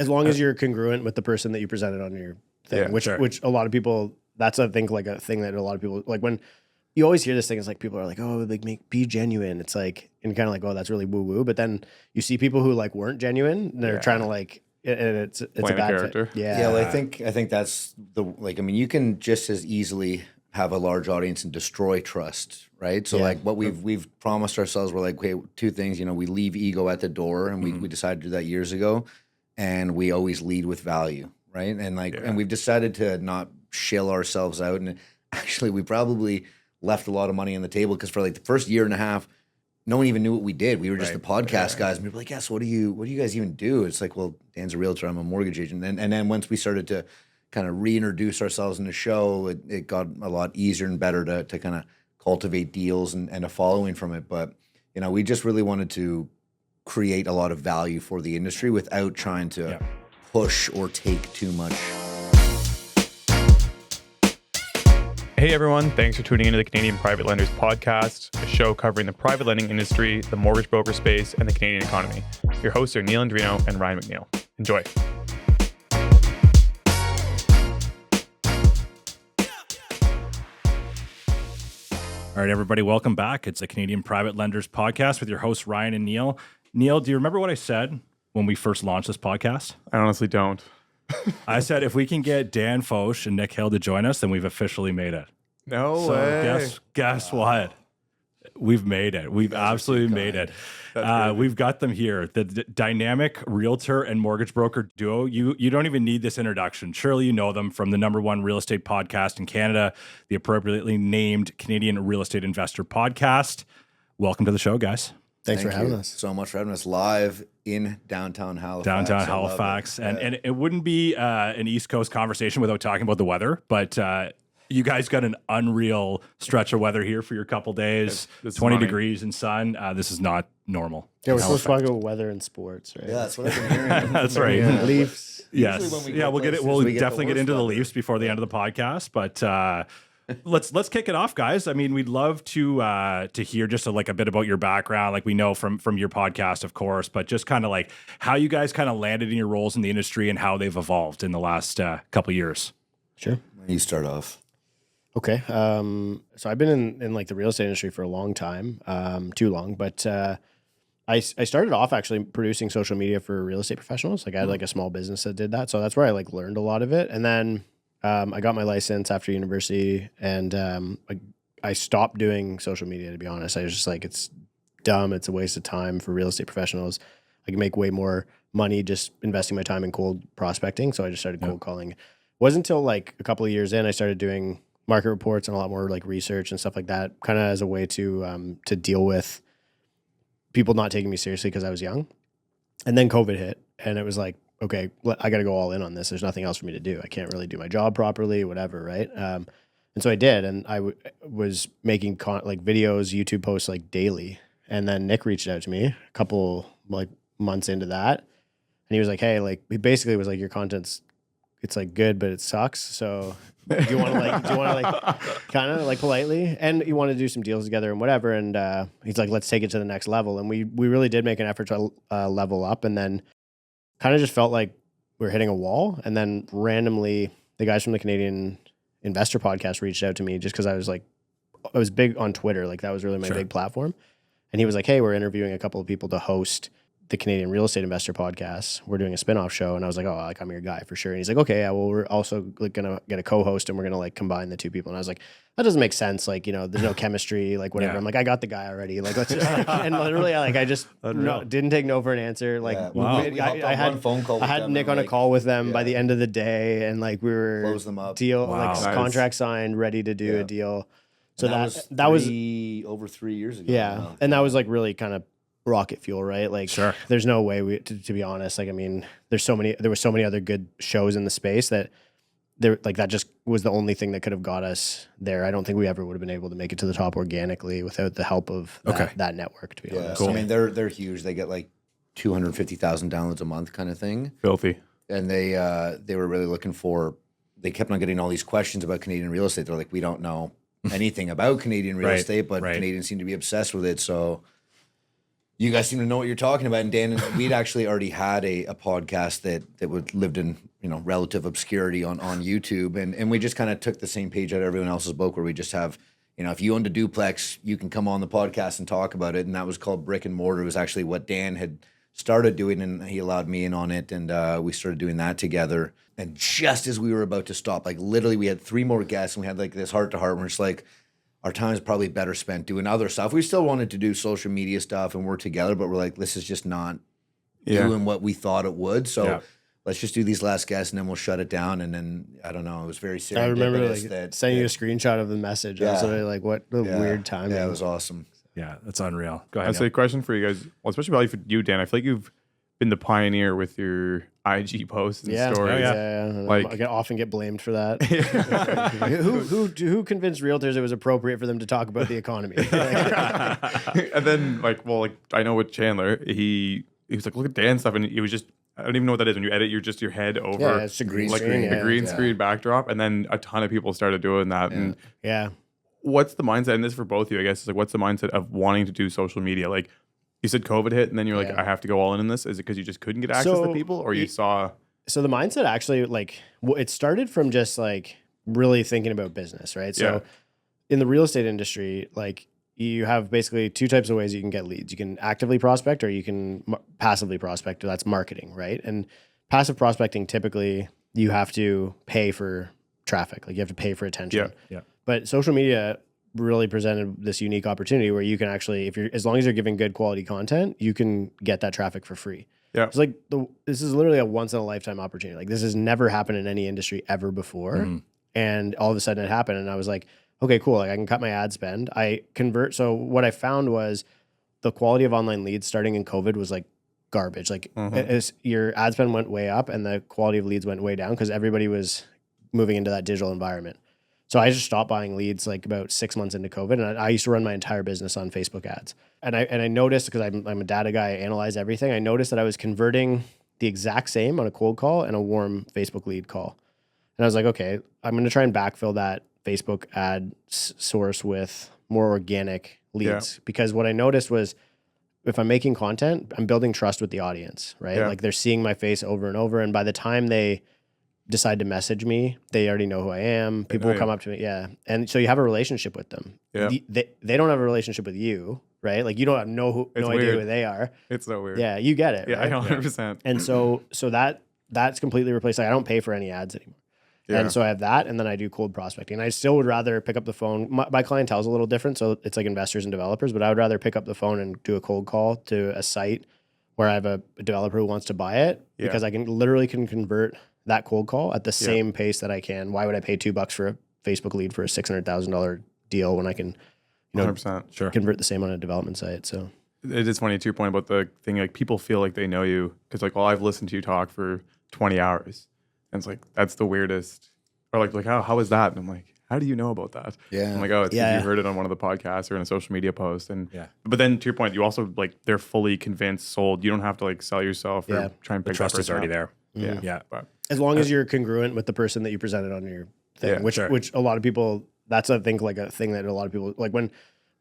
As long as you're congruent with the person that you presented on your thing, which a lot of people, that's I think like a thing that a lot of people, like when you always hear this thing, it's like people are like, oh, like be genuine. It's like, and kind of like, oh, that's really woo woo. But then you see people who like weren't genuine and they're trying to like, and it's a bad character. fit. Yeah. Yeah. Well, I think that's you can just as easily have a large audience and destroy trust, right? So like what we've promised ourselves, we're like, okay, two things, we leave ego at the door, and we decided to do that years ago, and we always lead with value, right? And and we've decided to not shill ourselves out, and actually we probably left a lot of money on the table because for like the first year and a half, no one even knew what we did. We were just the podcast guys, and we were like, "Yes, what do you guys even do?" It's like, well, Dan's a realtor, I'm a mortgage agent, and then once we started to kind of reintroduce ourselves in the show, it got a lot easier and better to kind of cultivate deals and a following from it. But we just really wanted to create a lot of value for the industry without trying to push or take too much. Hey everyone, thanks for tuning into the Canadian Private Lenders Podcast, a show covering the private lending industry, the mortgage broker space, and the Canadian economy. Your hosts are Neal and Ryan and Ryan McNeil. Enjoy. All right, everybody, welcome back. It's the Canadian Private Lenders Podcast with your hosts, Ryan and Neal. Neal, do you remember what I said when we first launched this podcast? I honestly don't. I said, if we can get Dan Foch and Nick Hill to join us, then we've officially made it. No way. Guess what? We've made it. We've absolutely made it. We've got them here. The dynamic realtor and mortgage broker duo. You don't even need this introduction. Surely you know them from the #1 real estate podcast in Canada, the appropriately named Canadian Real Estate Investor Podcast. Welcome to the show, guys. Thanks for having us. So much for having us live in downtown Halifax. Downtown Halifax. And it wouldn't be an East Coast conversation without talking about the weather, but you guys got an unreal stretch of weather here for your couple days. It's 20 degrees and sun. This is not normal. Yeah, we're supposed to talk about weather and sports, right? Yeah, that's what I've been hearing. That's right. Yeah. Leafs. Yes. We'll get it. We'll definitely get into the Leafs before the end of the podcast, but let's kick it off, guys. I mean, we'd love to hear just a bit about your background. Like we know from your podcast, of course, but just kind of like how you guys kind of landed in your roles in the industry and how they've evolved in the last couple of years. Sure. You start off. Okay. So I've been in like the real estate industry for a long time, too long, but I started off actually producing social media for real estate professionals. Like I had like a small business that did that. So that's where I like learned a lot of it. And then I got my license after university, and I stopped doing social media, to be honest. I was just like, it's dumb. It's a waste of time for real estate professionals. I can make way more money just investing my time in cold prospecting. So I just started cold calling. It wasn't until like a couple of years in, I started doing market reports and a lot more like research and stuff like that, kind of as a way to deal with people not taking me seriously because I was young. And then COVID hit, and it was like, okay, I got to go all in on this. There's nothing else for me to do. I can't really do my job properly, whatever, right? And so I did, and I was making videos, YouTube posts like daily. And then Nick reached out to me a couple like months into that, and he was like, hey, like he basically was like, your content's it's like good, but it sucks. So do you want to kind of like politely, and you want to do some deals together and whatever. And he's like, let's take it to the next level. And we really did make an effort to level up, and then kind of just felt like we were hitting a wall. And then randomly the guys from the Canadian Investor Podcast reached out to me just because I was big on Twitter. Like that was really my big platform. And he was like, hey, we're interviewing a couple of people to host the Canadian Real Estate Investor Podcast. We're doing a spinoff show. And I was like, oh, like I'm your guy for sure. And he's like, okay, yeah, well, we're also like gonna get a co-host, and we're gonna like combine the two people. And I was like, that doesn't make sense. Like, there's no chemistry, like whatever. I'm like, I got the guy already. Like, let's just, and literally, like, I just didn't take no for an answer. Like, I had one phone call. I had Nick on a call with them by the end of the day, and like we were close them up, contract signed, ready to do a deal. So that was over 3 years ago. Yeah, wow. And that was like really kind of rocket fuel, right? Like, there's no way to be honest. Like, I mean, there were so many other good shows in the space that that just was the only thing that could have got us there. I don't think we ever would have been able to make it to the top organically without the help of that network, to be honest. Cool. I mean, they're huge. They get like 250,000 downloads a month kind of thing. Filthy. And they were really looking for, they kept on getting all these questions about Canadian real estate. They're like, we don't know anything about Canadian real estate, but Canadians seem to be obsessed with it. So you guys seem to know what you're talking about. And Dan, we'd actually already had a podcast that lived in, relative obscurity on YouTube. And we just kind of took the same page out of everyone else's book, where we just have, if you owned a duplex, you can come on the podcast and talk about it. And that was called Brick Mortar. It was actually what Dan had started doing, and he allowed me in on it. And we started doing that together. And just as we were about to stop, like literally we had 3 more guests, and we had like this heart to heart. We're just like, our time is probably better spent doing other stuff. We still wanted to do social media stuff and work together, but we're like, this is just not doing what we thought it would. So let's just do these last guests, and then we'll shut it down. And then, I don't know, it was very serendipitous. I remember sending you a screenshot of the message. I was literally like, what a weird timing. Yeah, it was awesome. Yeah, that's unreal. Go ahead. I'd say a question for you guys, well, especially probably for you, Dan. I feel like you've been the pioneer with your IG posts and stories. Like, I often get blamed for that. who convinced realtors it was appropriate for them to talk about the economy? And then, I know with Chandler, he was like, look at Dan's stuff, and it was just, I don't even know what that is. When you edit, just your head over it's a green screen, a green screen backdrop, and then a ton of people started doing that. And what's the mindset? And this is for both of you, I guess. Is like, what's the mindset of wanting to do social media? Like, you said COVID hit, and then you're like, I have to go all in this. Is it because you just couldn't get access to people, or you saw? So the mindset actually, it started from just really thinking about business, right? So in the real estate industry, you have basically 2 types of ways you can get leads. You can actively prospect, or you can passively prospect. That's marketing, right? And passive prospecting, typically you have to pay for traffic. You have to pay for attention. Yeah. But social media really presented this unique opportunity where you can actually, as long as you're giving good quality content, you can get that traffic for free. Yeah. It's this is literally a once in a lifetime opportunity. This has never happened in any industry ever before. Mm-hmm. And all of a sudden it happened. And I was like, okay, cool. I can cut my ad spend. I convert. So what I found was the quality of online leads starting in COVID was garbage. As your ad spend went way up and the quality of leads went way down because everybody was moving into that digital environment. So I just stopped buying leads about 6 months into COVID, and I used to run my entire business on Facebook ads. And I noticed, because I'm a data guy, I analyze everything. I noticed that I was converting the exact same on a cold call and a warm Facebook lead call. And I was like, okay, I'm going to try and backfill that Facebook ad source with more organic leads, because what I noticed was, if I'm making content, I'm building trust with the audience, right? Yeah. They're seeing my face over and over, and by the time they decide to message me, they already know who I am. People will come up to me. Yeah. And so you have a relationship with them. Yeah. They don't have a relationship with you, right? You don't have no idea who they are. It's so weird. Yeah. You get it. Yeah. Right? I know 100%. And so that's completely replaced. I don't pay for any ads anymore. Yeah. And so I have that, and then I do cold prospecting. I still would rather pick up the phone. My clientele is a little different. So it's investors and developers, but I would rather pick up the phone and do a cold call to a site where I have a developer who wants to buy it, because I can literally convert that cold call at the same pace that I can. Why would I pay $2 for a Facebook lead for a $600,000 deal when I can, 100%, convert the same on a development site? So it is funny to your point about the thing. People feel like they know you because I've listened to you talk for 20 hours, and it's that's the weirdest. Or how is that? And I'm like, how do you know about that? Yeah. I'm like, oh, it's because you heard it on one of the podcasts or in a social media post. And but then to your point, you also they're fully convinced, sold. You don't have to sell yourself or try and pick the trust that is already there. Mm-hmm. Yeah. But as long as you're congruent with the person that you presented on your thing, which a lot of people, that's I think a thing that a lot of people when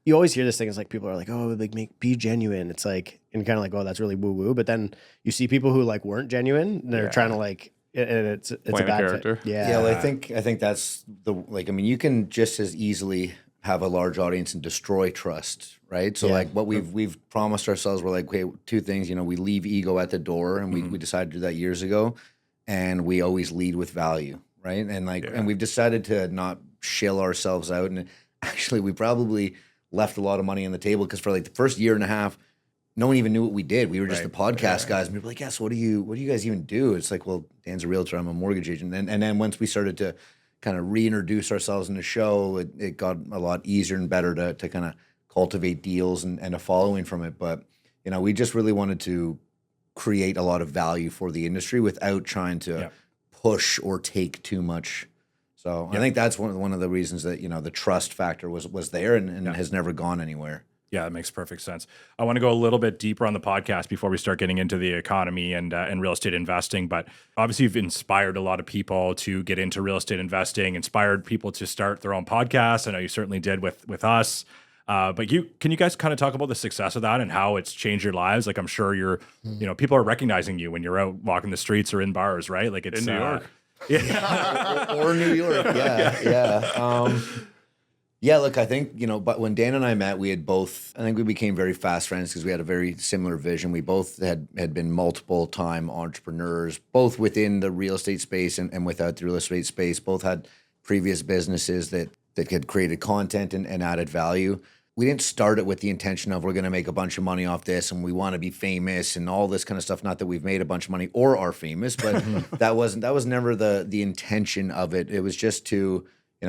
you always hear this thing, it's people are oh, be genuine. It's and kind of oh, that's really woo woo. But then you see people who weren't genuine, and they're trying to and it's a bad character. Fit. Yeah. Yeah. Well, I think that's you can just as easily have a large audience and destroy trust, right? So what we've promised ourselves, we're okay, 2 things, we leave ego at the door, and we decided to do that years ago, and we always lead with value, right? And and we've decided to not shill ourselves out, and actually we probably left a lot of money on the table, because for the first year and a half, no one even knew what we did. We were just the podcast guys, and we were like, yes, what do you guys even do? It's well, Dan's a realtor, I'm a mortgage agent. And then once we started to kind of reintroduce ourselves in the show, it got a lot easier and better to kind of cultivate deals and a following from it. But, we just really wanted to create a lot of value for the industry without trying to push or take too much. So I think that's one of the reasons that, the trust factor was there and has never gone anywhere. Yeah, that makes perfect sense. I want to go a little bit deeper on the podcast before we start getting into the economy and real estate investing. But obviously, you've inspired a lot of people to get into real estate investing, inspired people to start their own podcasts. I know you certainly did with us. But can you guys kind of talk about the success of that and how it's changed your lives? Like, I'm sure people are recognizing you when you're out walking the streets or in bars, right? Like it's In New York. Yeah. or New York. Yeah. Yeah, look, I think, but when Dan and I met, I think we became very fast friends because we had a very similar vision. We both had been multiple time entrepreneurs, both within the real estate space and without the real estate space, both had previous businesses that had created content and added value. We didn't start it with the intention of we're going to make a bunch of money off this and we want to be famous and all this kind of stuff. Not that we've made a bunch of money or are famous, but that was never the intention of it. It was just to,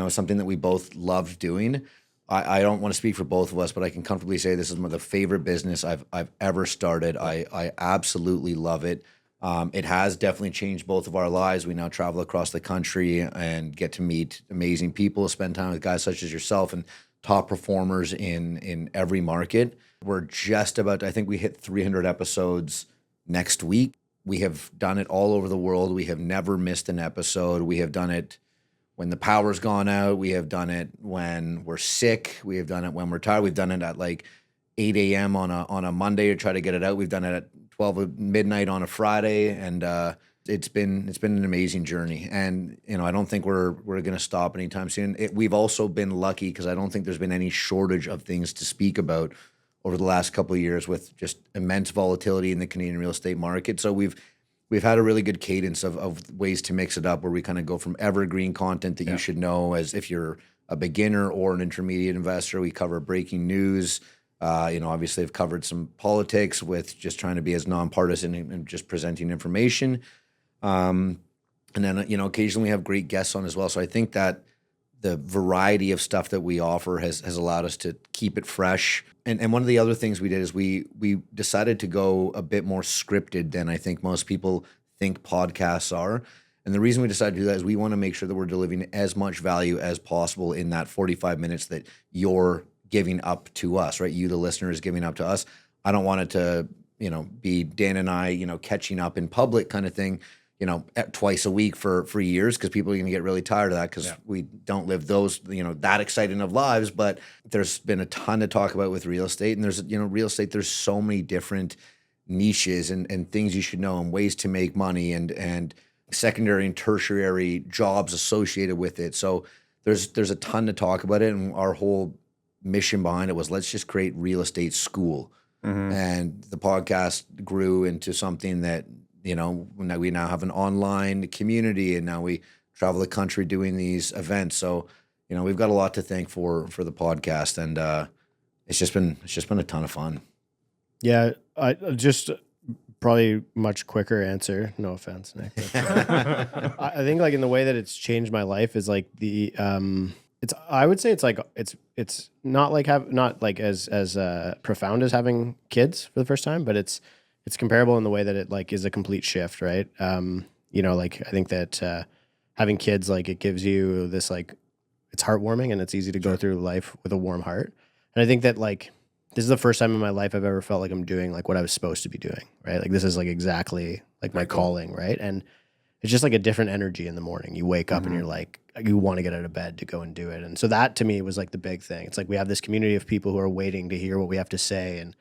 something that we both loved doing. I don't want to speak for both of us, but I can comfortably say this is the favorite business I've ever started. I absolutely love it. It has definitely changed both of our lives. We now travel across the country and get to meet amazing people, spend time with guys such as yourself and top performers in every market. We're just about I think we hit 300 episodes next week. We have done it all over the world. We have never missed an episode. We have done it when the power's gone out. We have done it when we're sick. We have done it when we're tired. We've done it at like 8 a.m. on a Monday to try to get it out. We've done it at 12 midnight on a Friday, and it's been an amazing journey. And I don't think we're going to stop anytime soon. We've also been lucky because I don't think there's been any shortage of things to speak about over the last couple of years with just immense volatility in the Canadian real estate market. So we've had a really good cadence of ways to mix it up where we kind of go from evergreen content that you should know as if you're a beginner or an intermediate investor. We cover breaking news. Obviously I've covered some politics with just trying to be as nonpartisan and just presenting information. And then, occasionally we have great guests on as well. So I think that the variety of stuff that we offer has allowed us to keep it fresh. And one of the other things we did is we decided to go a bit more scripted than I think most people think podcasts are. And the reason we decided to do that is we want to make sure that we're delivering as much value as possible in that 45 minutes that you're giving up to us, right? You, the listener, is giving up to us. I don't want it to, be Dan and I, catching up in public kind of thing, twice a week for years, because people are going to get really tired of that because we don't live those, that exciting of lives. But there's been a ton to talk about with real estate, and there's, real estate, there's so many different niches and things you should know and ways to make money and secondary and tertiary jobs associated with it. So there's a ton to talk about it, and our whole mission behind it was let's just create real estate school. And the podcast grew into something that, we now have an online community, and now we travel the country doing these events. So, we've got a lot to thank for the podcast, and it's just been a ton of fun. Yeah, I just probably much quicker answer. No offense, Nick. I think like in the way that it's changed my life is like the I would say it's not like as profound as having kids for the first time, but it's comparable in the way that it like is a complete shift, right? Like I think that having kids, like it gives you this like it's heartwarming and it's easy to go through life with a warm heart. And I think that like this is the first time in my life I've ever felt like I'm doing like what I was supposed to be doing, right? Like this is like exactly like my calling, right? And it's just like a different energy in the morning. You wake up and you're like, you want to get out of bed to go and do it. And so that to me was like the big thing. It's like we have this community of people who are waiting to hear what we have to say, and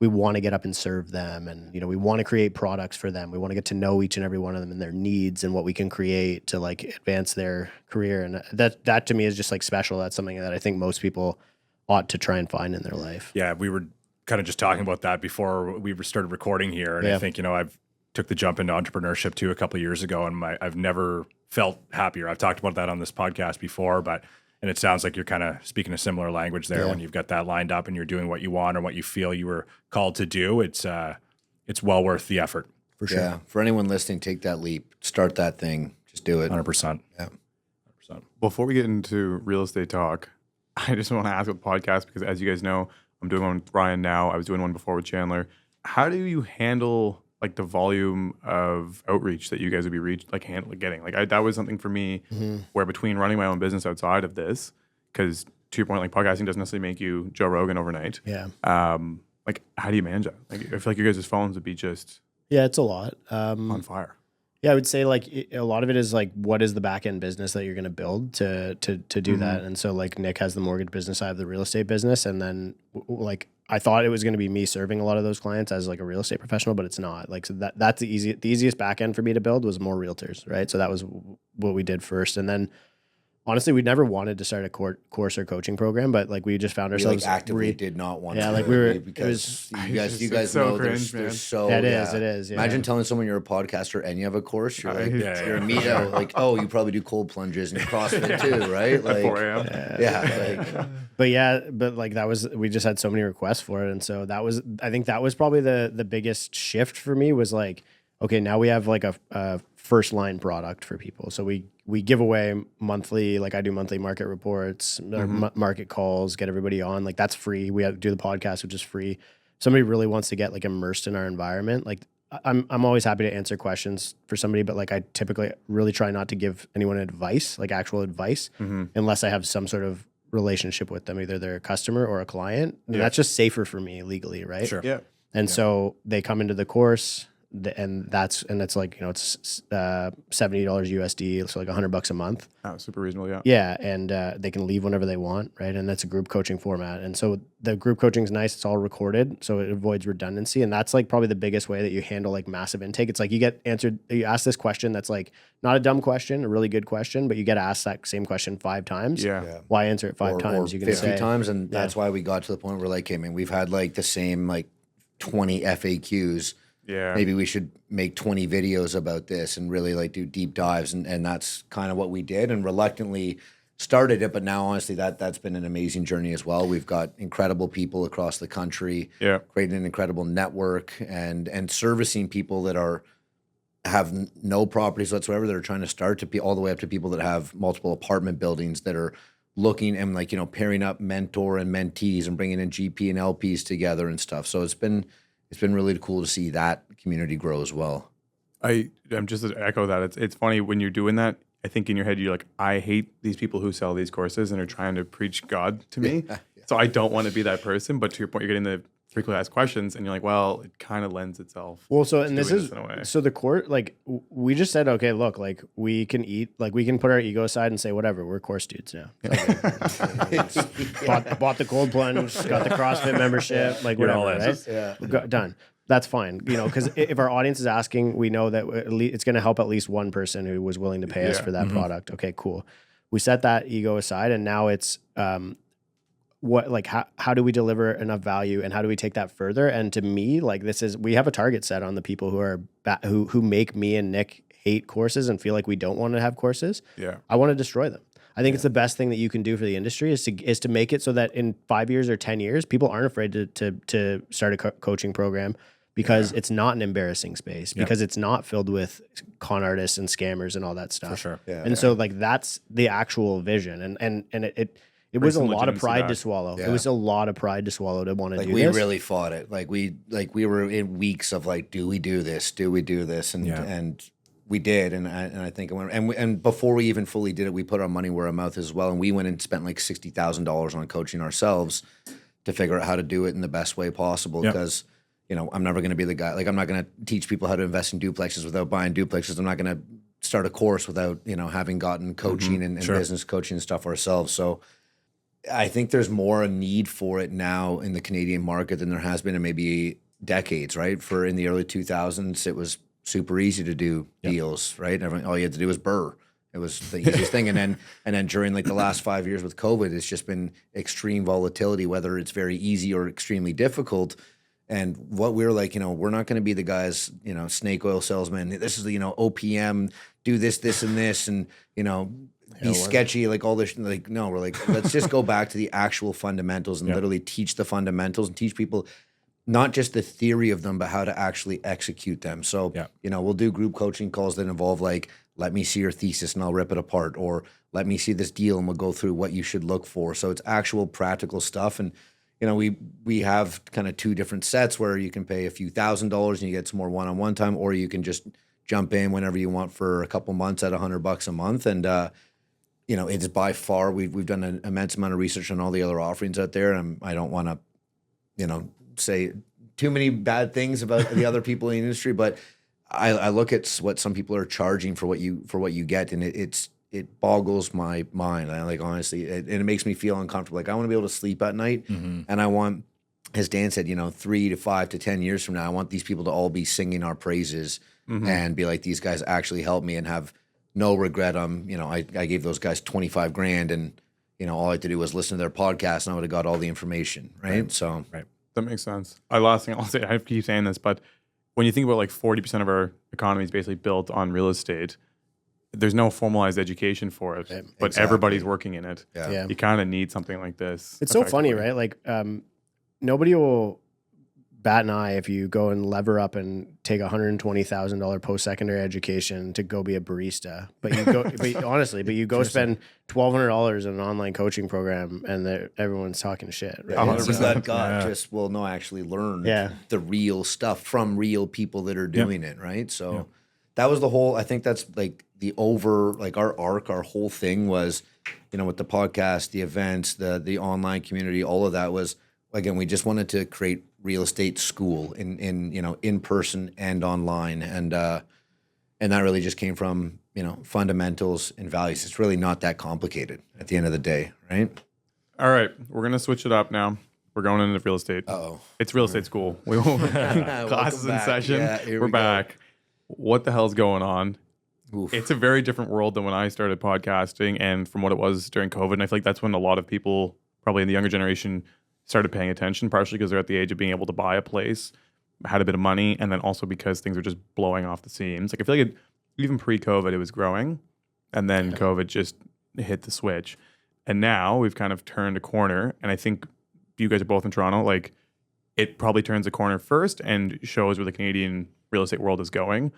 we want to get up and serve them. And, we want to create products for them. We want to get to know each and every one of them and their needs and what we can create to like advance their career. And that to me is just like special. That's something that I think most people ought to try and find in their life. Yeah, we were kind of just talking about that before we started recording here. And I think, I've took the jump into entrepreneurship too a couple of years ago, and I've never felt happier. I've talked about that on this podcast before, and it sounds like you're kind of speaking a similar language there when you've got that lined up and you're doing what you want or what you feel you were called to do. It's well worth the effort. For sure. Yeah. For anyone listening, take that leap, start that thing, just do it. 100%. Yeah. 100%. Before we get into real estate talk, I just want to ask about the podcast, because as you guys know, I'm doing one with Ryan now. I was doing one before with Chandler. How do you handle like the volume of outreach that you guys would be getting? Like that was something for me where between running my own business outside of this, because to your point, like podcasting doesn't necessarily make you Joe Rogan overnight. Yeah. Like how do you manage that? Like I feel like your guys' phones would be just it's a lot. on fire. Yeah, I would say like a lot of it is like, what is the back end business that you're going to build to do that? And so like Nick has the mortgage business, I have the real estate business, and then like I thought it was going to be me serving a lot of those clients as like a real estate professional, but it's not. Like so that's the easiest back end for me to build was more realtors, right? So that was what we did first, and then honestly, we never wanted to start a course or coaching program, but like we just found We ourselves like actively did not want Yeah, to. like we were- because it you guys it's so know cringe, man. there's so It is, yeah. Imagine telling someone you're a podcaster and you have a course. You're like Yeah, you're a meetup. Like, oh, you probably do cold plunges and CrossFit too, right? Like 4 a.m. But like we just had so many requests for it, and so I think that was probably the biggest shift for me was like, okay, now we have like a first line product for people. So we give away monthly, like I do monthly market reports, or market calls, get everybody on. Like that's free. We have to do the podcast, which is free. Somebody really wants to get like immersed in our environment. Like I'm always happy to answer questions for somebody, but like I typically really try not to give anyone advice, like actual advice, unless I have some sort of relationship with them, either they're a customer or a client. And that's just safer for me legally, right? Sure. Yeah. And so they come into the course, and it's like, you know, it's $70 USD, so like $100 a month. Oh, super reasonable. Yeah. Yeah, and they can leave whenever they want, right? And that's a group coaching format. And so the group coaching is nice. It's all recorded, so it avoids redundancy. And that's like probably the biggest way that you handle like massive intake. It's like you ask this question that's like not a dumb question, a really good question, but you get asked that same question 5 times. Yeah. Why answer it 5 times? Or You can 50 say times, and that's why we got to the point where like, hey man, we've had like the same like 20 FAQs. Yeah. Maybe we should make 20 videos about this and really like do deep dives. And that's kind of what we did and reluctantly started it. But now, honestly, that's been an amazing journey as well. We've got incredible people across the country, creating an incredible network and servicing people that have no properties whatsoever that are trying to start to all the way up to people that have multiple apartment buildings that are looking and like, you know, pairing up mentor and mentees and bringing in GP and LPs together and stuff. So it's been really cool to see that community grow as well. I'm just to echo that. It's funny when you're doing that. I think in your head you're like, I hate these people who sell these courses and are trying to preach God to me. So I don't want to be that person. But to your point, you're getting the frequently asked questions, and you're like, well, it kind of lends itself. Well, so and this is in a way. so the court like we just said, okay, look, like we can put our ego aside and say whatever. We're course dudes now. Bought the cold plunge, got the CrossFit membership, like whatever, right? Done. That's fine, you know, because if our audience is asking, we know that at least it's going to help at least one person who was willing to pay us for that product. Okay, cool. We set that ego aside, and now it's how do we deliver enough value, and how do we take that further? And to me, like we have a target set on the people who are who make me and Nick hate courses and feel like we don't want to have courses. Yeah, I want to destroy them. I think it's the best thing that you can do for the industry is to make it so that in 5 years or 10 years, people aren't afraid to start a coaching program because it's not an embarrassing space, because it's not filled with con artists and scammers and all that stuff. For sure. Yeah, and so like that's the actual vision, and it was a lot of pride to swallow. Yeah. It was a lot of pride to swallow to want to do this. this. We really fought it. Like we were in weeks of like, do we do this? Do we do this? And we did. And I think and before we even fully did it, we put our money where our mouth is as well. And we went and spent like $60,000 on coaching ourselves to figure out how to do it in the best way possible. Because you know, I'm never going to be the guy. Like I'm not going to teach people how to invest in duplexes without buying duplexes. I'm not going to start a course without, you know, having gotten coaching and business coaching and stuff ourselves. So I think there's more a need for it now in the Canadian market than there has been in maybe decades, right? For in the early 2000s, it was super easy to do deals, right? All you had to do was burr. It was the easiest thing. And then during like the last 5 years with COVID, it's just been extreme volatility, whether it's very easy or extremely difficult. And what we're like, you know, we're not going to be the guys, you know, snake oil salesmen. This is the, you know, OPM, do this, this, and this, and, you know, be sketchy, like all this. Like, no, we're like, let's just go back to the actual fundamentals and literally teach the fundamentals and teach people not just the theory of them, but how to actually execute them. So, you know, we'll do group coaching calls that involve like, let me see your thesis and I'll rip it apart, or let me see this deal and we'll go through what you should look for. So it's actual practical stuff. And, you know, we have kind of 2 different sets where you can pay a few $1,000s and you get some more one-on-one time, or you can just jump in whenever you want for a couple months at $100 a month. And, you know, it's by far, we've done an immense amount of research on all the other offerings out there. And I don't want to, you know, say too many bad things about the other people in the industry, but I look at what some people are charging for what you get, and it boggles my mind. I like, honestly, and it makes me feel uncomfortable. Like, I want to be able to sleep at night, and I want, as Dan said, 3 to 5 to 10 years from now, I want these people to all be singing our praises and be like, these guys actually helped me, and have no regret. I gave those guys 25 grand, and all I had to do was listen to their podcast, and I would have got all the information, right? So, right, that makes sense. Last thing I'll say, I keep saying this, but when you think about like 40% of our economy is basically built on real estate, there's no formalized education for it, but everybody's working in it. Yeah. You kind of need something like this. It's so funny, right? Like, nobody will bat an eye if you go and lever up and take $120,000 post-secondary education to go be a barista. But you go, but you go spend $1,200 in an online coaching program, and everyone's talking shit. Right? 100%. That guy just will actually learn the real stuff from real people that are doing it, right? So that was the whole. I think that's like our whole thing was, with the podcast, the events, the online community, all of that was, again, we just wanted to create real estate school in person and online, and that really just came from fundamentals and values. It's really not that complicated at the end of the day, right? All right, we're gonna switch it up now. We're going into real estate. It's real estate school. We classes in session. Yeah, we're back. What the hell's going on? Oof. It's a very different world than when I started podcasting, and from what it was during COVID. And I feel like that's when a lot of people, probably in the younger generation, started paying attention, partially because they're at the age of being able to buy a place, had a bit of money, and then also because things are just blowing off the seams. Like, I feel like even pre-COVID, it was growing, and then COVID just hit the switch. And now we've kind of turned a corner, and I think you guys are both in Toronto. Like, it probably turns a corner first and shows where the Canadian real estate world is going.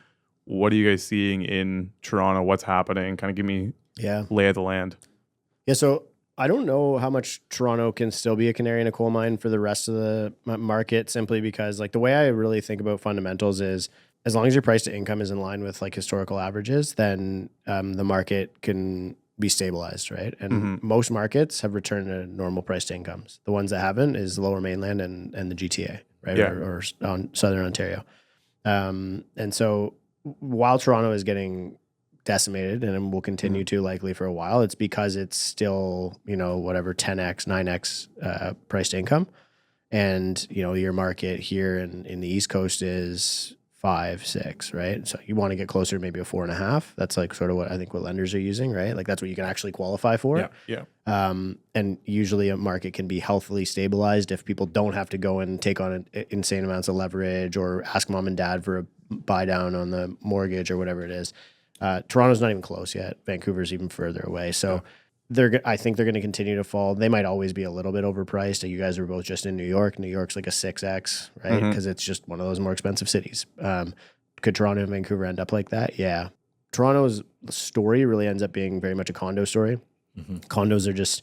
What are you guys seeing in Toronto? What's happening? Kind of give me lay of the land. Yeah, so I don't know how much Toronto can still be a canary in a coal mine for the rest of the market, simply because, like, the way I really think about fundamentals is, as long as your price to income is in line with like historical averages, then the market can be stabilized, right? And most markets have returned to normal price to incomes. The ones that haven't is Lower Mainland and the GTA, right? Yeah. Or on Southern Ontario. And so while Toronto is getting decimated and will continue to likely for a while, it's because it's still, 10x, 9x price to income. And, your market here in the East Coast is 5, 6, right? So you want to get closer to maybe a 4.5. That's like sort of what I think what lenders are using, right? Like, that's what you can actually qualify for. Yeah. And usually a market can be healthily stabilized if people don't have to go and take on insane amounts of leverage or ask mom and dad for a buy down on the mortgage or whatever it is. Toronto's not even close yet. Vancouver's even further away. So I think they're going to continue to fall. They might always be a little bit overpriced. You guys were both just in New York. New York's like a 6x, right? Because it's just one of those more expensive cities. Could Toronto and Vancouver end up like that? Yeah. Toronto's story really ends up being very much a condo story. Condos are just,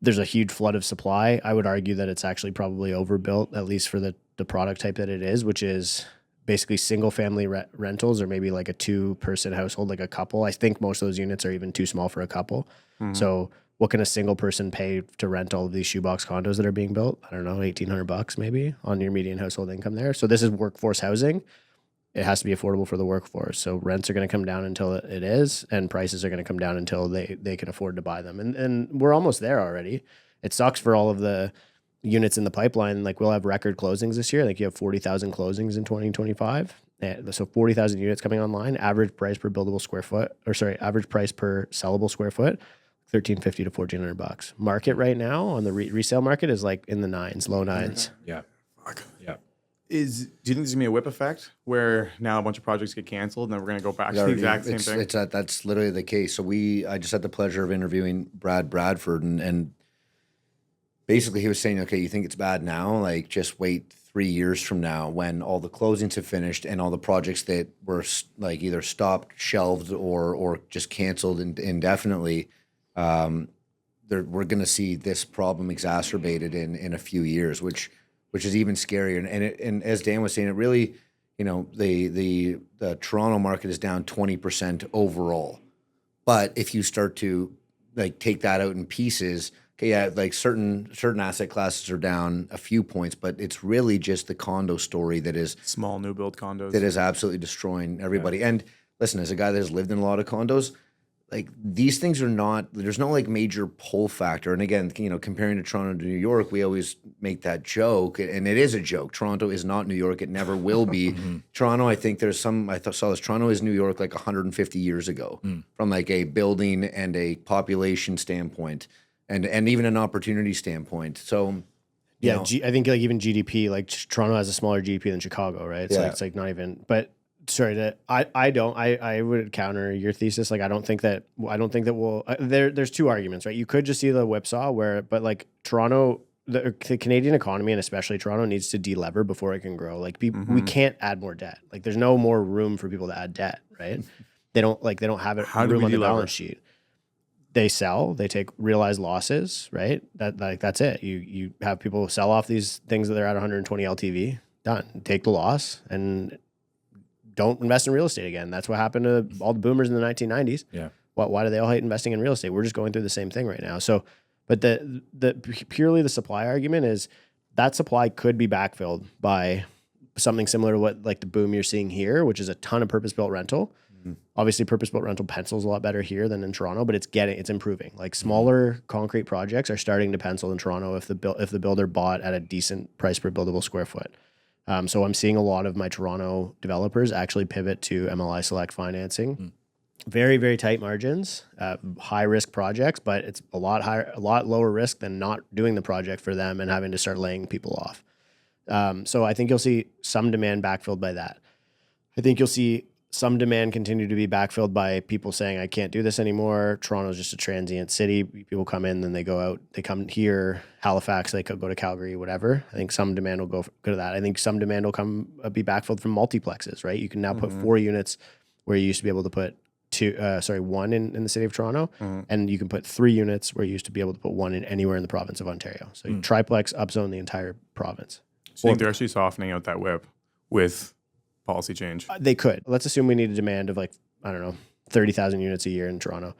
there's a huge flood of supply. I would argue that it's actually probably overbuilt, at least for the product type that it is, which is basically single family rentals, or maybe like a 2-person household, like a couple. I think most of those units are even too small for a couple. So what can a single person pay to rent all of these shoebox condos that are being built? I don't know, $1,800 maybe on your median household income there. So this is workforce housing. It has to be affordable for the workforce. So rents are going to come down until it is, and prices are going to come down until they can afford to buy them. And we're almost there already. It sucks for all of the units in the pipeline. Like, we'll have record closings this year. Like, you have 40,000 closings in 2025. So 40,000 units coming online. Average price per buildable square foot, average price per sellable square foot, $1,350 to $1,400. Market right now on the resale market is like in the 9s, low 9s. Yeah. Fuck. Yeah. Do you think there's going to be a whip effect where now a bunch of projects get canceled and then we're going to go back to the exact same thing? That's literally the case. So I just had the pleasure of interviewing Brad Bradford, and basically he was saying, okay, you think it's bad now? Like, just wait 3 years from now when all the closings have finished and all the projects that were like either stopped, shelved, or just canceled indefinitely. We're going to see this problem exacerbated in a few years, which is even scarier. And as Dan was saying, it really, the Toronto market is down 20% overall. But if you start to like take that out in pieces, yeah, like certain asset classes are down a few points, but it's really just the condo story that is Small new build condos. that is absolutely destroying everybody. And listen, as a guy that has lived in a lot of condos, like these things are not, there's no like major pull factor. And again, comparing to Toronto to New York, we always make that joke, and it is a joke. Toronto is not New York. It never will be. Toronto, I think there's saw this, Toronto is New York like 150 years ago from like a building and a population standpoint and even an opportunity standpoint. So, you know, I think like even GDP, like Toronto has a smaller GDP than Chicago, right? It's like not even, but sorry, I would counter your thesis. Like, I don't think that we'll, there's two arguments, right? You could just see the whipsaw but like Toronto, the Canadian economy and especially Toronto needs to delever before it can grow. Like we can't add more debt. Like there's no more room for people to add debt, right? They don't have it room on the balance sheet. They sell, they take realized losses, right? That's it. You have people sell off these things that they're at 120 LTV, done. Take the loss and don't invest in real estate again. That's what happened to all the boomers in the 1990s. Yeah. Why do they all hate investing in real estate? We're just going through the same thing right now. So, but the purely the supply argument is that supply could be backfilled by something similar to what like the boom you're seeing here, which is a ton of purpose-built rental. Obviously, purpose-built rental pencils a lot better here than in Toronto, but it's improving. Like smaller concrete projects are starting to pencil in Toronto if the builder bought at a decent price per buildable square foot. So I'm seeing a lot of my Toronto developers actually pivot to MLI Select financing. Very, very tight margins, high risk projects, but it's a lot lower risk than not doing the project for them and having to start laying people off. So I think you'll see some demand backfilled by that. I think you'll see some demand continue to be backfilled by people saying, I can't do this anymore. Toronto's just a transient city. People come in, then they go out. They come here, Halifax, they could go to Calgary, whatever. I think some demand will go to that. I think some demand will be backfilled from multiplexes, right? You can now put 4 units where you used to be able to put one in the city of Toronto, and you can put 3 units where you used to be able to put 1 in anywhere in the province of Ontario. So you triplex, upzone the entire province. So you think they're actually softening out that whip with policy change? They could. Let's assume we need a demand of like, I don't know, 30,000 units a year in Toronto.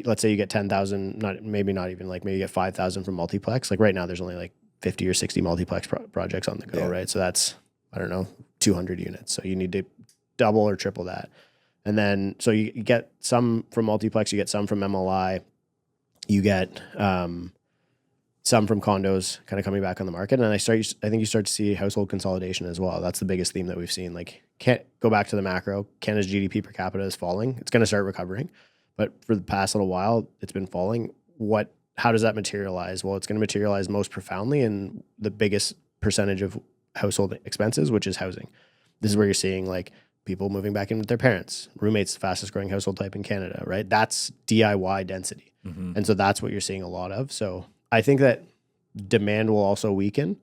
Let's say you get 10,000, maybe you get 5,000 from multiplex. Like right now there's only like 50 or 60 multiplex projects on the go, right? So that's, I don't know, 200 units. So you need to double or triple that. And then, so you get some from multiplex, you get some from MLI, you get some from condos kind of coming back on the market. And I think you start to see household consolidation as well. That's the biggest theme that we've seen. Like, can't go back to the macro. Canada's GDP per capita is falling. It's going to start recovering. But for the past little while, it's been falling. How does that materialize? Well, it's going to materialize most profoundly in the biggest percentage of household expenses, which is housing. This is where you're seeing like people moving back in with their parents. Roommates, the fastest growing household type in Canada, right? That's DIY density. And so that's what you're seeing a lot of. So I think that demand will also weaken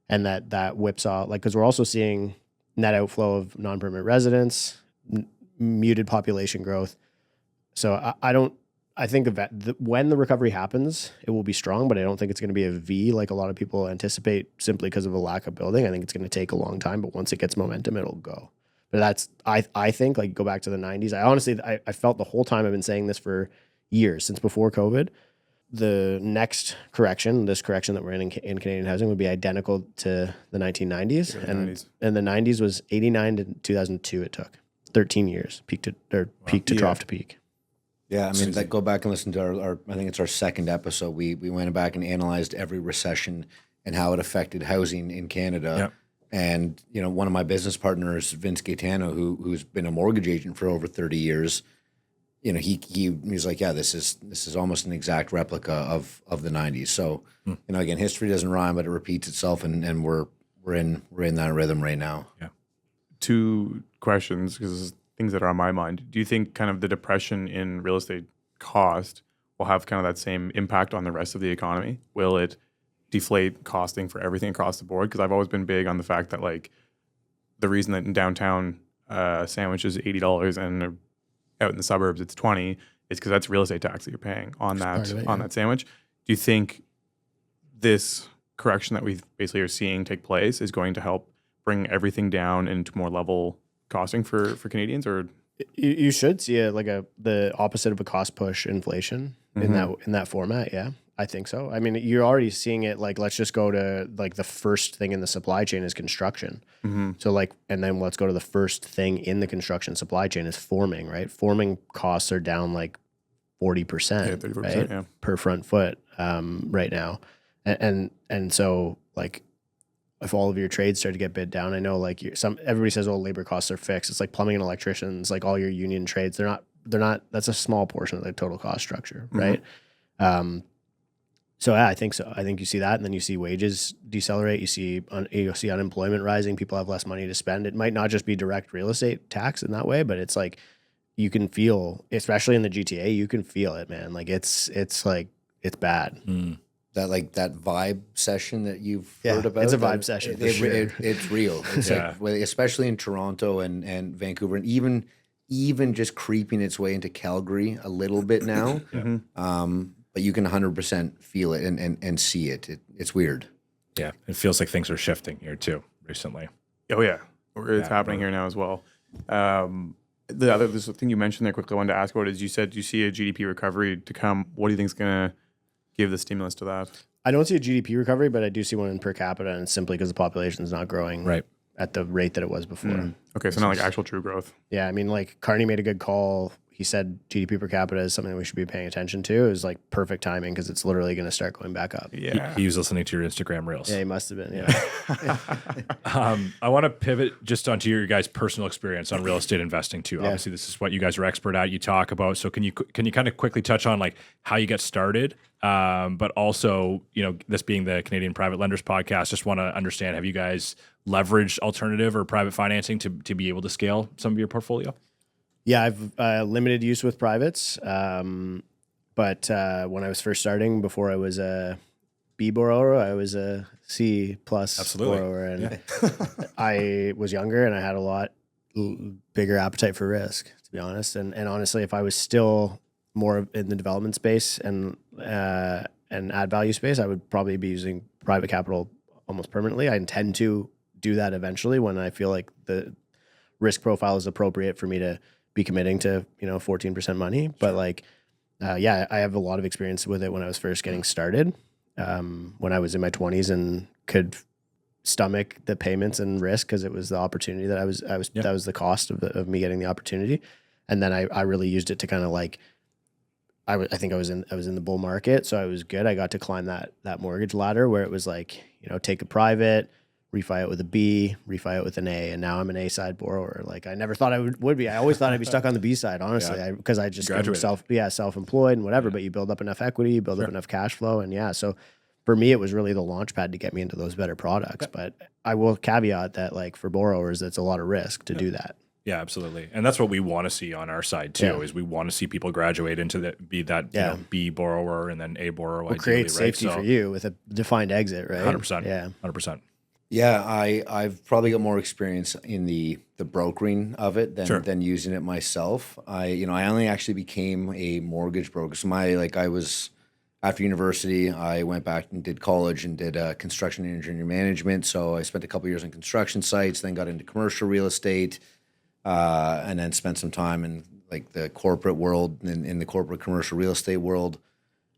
and that whipsaw, like, because we're also seeing net outflow of non-permanent residents, muted population growth. So I think when the recovery happens, it will be strong, but I don't think it's going to be a V like a lot of people anticipate simply because of a lack of building. I think it's going to take a long time, but once it gets momentum, it'll go. But I think, like, go back to the 90s. I felt the whole time I've been saying this for years, since before COVID, the next correction, this correction that we're in Canadian housing, would be identical to the 1990s. And the 90s was 89 to 2002. It took 13 years, peak to trough to peak. Yeah, I mean, go back and listen to our I think it's our second episode. We went back and analyzed every recession and how it affected housing in Canada. Yep. And, one of my business partners, Vince Gaetano, who's been a mortgage agent for over 30 years, he was like, yeah, this is almost an exact replica of the 90s. So, again, history doesn't rhyme, but it repeats itself, and we're in that rhythm right now. Yeah. 2 questions, because things that are on my mind. Do you think kind of the depression in real estate cost will have kind of that same impact on the rest of the economy? Will it deflate costing for everything across the board? Because I've always been big on the fact that, like, the reason that in downtown sandwich is $80 and out in the suburbs it's $20 is because that's real estate tax that you're paying on that sandwich. Do you think this correction that we basically are seeing take place is going to help bring everything down into more level costing for Canadians? Or you should see the opposite of a cost push inflation in that format. Yeah. I think so. I mean, you're already seeing it. Like, let's just go to like the first thing in the supply chain is construction. So like, and then let's go to the first thing in the construction supply chain is forming, right? Forming costs are down like 40%, 30%, right? Per front foot right now. And so like, if all of your trades start to get bid down, I know like everybody says, oh, labor costs are fixed. It's like plumbing and electricians, like all your union trades, they're not, that's a small portion of the total cost structure, right? So yeah, I think so. I think you see that, and then you see wages decelerate. You see unemployment rising. People have less money to spend. It might not just be direct real estate tax in that way, but it's like you can feel, especially in the GTA, you can feel it, man. Like it's like it's bad. That vibe session that you've heard about. It's a vibe session. It's real. It's like, especially in Toronto and Vancouver, and even just creeping its way into Calgary a little bit now. But you can 100% feel it and see it. It's weird. Yeah, it feels like things are shifting here too recently. Oh yeah, it's happening here now as well. This thing you mentioned there quickly I wanted to ask about is you said you see a GDP recovery to come. What do you think is going to give the stimulus to that? I don't see a GDP recovery, but I do see one in per capita, and it's simply because the population is not growing at the rate that it was before. Okay, so not like actual true growth. Yeah, I mean, like Carney made a good call. He said GDP per capita is something we should be paying attention to. It was like perfect timing because it's literally going to start going back up. Yeah, he was listening to your Instagram reels. Yeah, he must have been. Yeah. I want to pivot just onto your guys' personal experience on real estate investing too. Obviously, this is what you guys are expert at. You talk about. So can you kind of quickly touch on like how you get started, but also this being the Canadian Private Lenders podcast, just want to understand, have you guys leveraged alternative or private financing to be able to scale some of your portfolio? Yeah, I've limited use with privates, but when I was first starting, before I was a B borrower, I was a C plus borrower, and I was younger and I had a lot bigger appetite for risk, to be honest. And honestly, if I was still more in the development space and add value space, I would probably be using private capital almost permanently. I intend to do that eventually when I feel like the risk profile is appropriate for me to be committing to 14% money. But like I have a lot of experience with it when I was first getting started, when I was in my 20s and could stomach the payments and risk because it was the opportunity that that was the cost of me getting the opportunity. And then I really used it to kind of like I think I was in the bull market, so I was good. I got to climb that mortgage ladder where it was like take a private, refi it with a B, refi it with an A, and now I'm an A side borrower. Like I never thought I would be. I always thought I'd be stuck on the B side, honestly, because I just self-employed and whatever. But you build up enough equity, you build up enough cash flow, and so for me it was really the launch pad to get me into those better products. But I will caveat that like for borrowers, it's a lot of risk to do that. Yeah, absolutely, and that's what we want to see on our side too. Is we want to see people graduate into B borrower and then A borrower. We'll create safety for you with a defined exit, right? 100%. Yeah, 100%. Yeah, I've probably got more experience in the brokering of it than using it myself. I only actually became a mortgage broker. So I was after university, I went back and did college and did construction and engineering management. So I spent a couple years on construction sites, then got into commercial real estate, and then spent some time in like the corporate world, in the corporate commercial real estate world.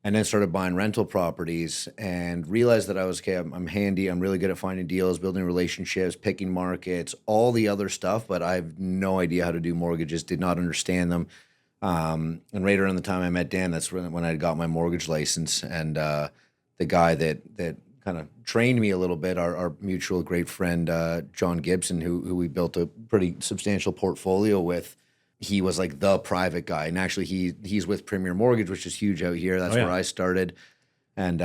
And then started buying rental properties and realized that I'm handy. I'm really good at finding deals, building relationships, picking markets, all the other stuff. But I have no idea how to do mortgages, did not understand them. And right around the time I met Dan, that's when I got my mortgage license. And the guy that kind of trained me a little bit, our mutual great friend, John Gibson, who we built a pretty substantial portfolio with, he was like the private guy. And actually he's with Premier Mortgage, which is huge out here. That's where I started. And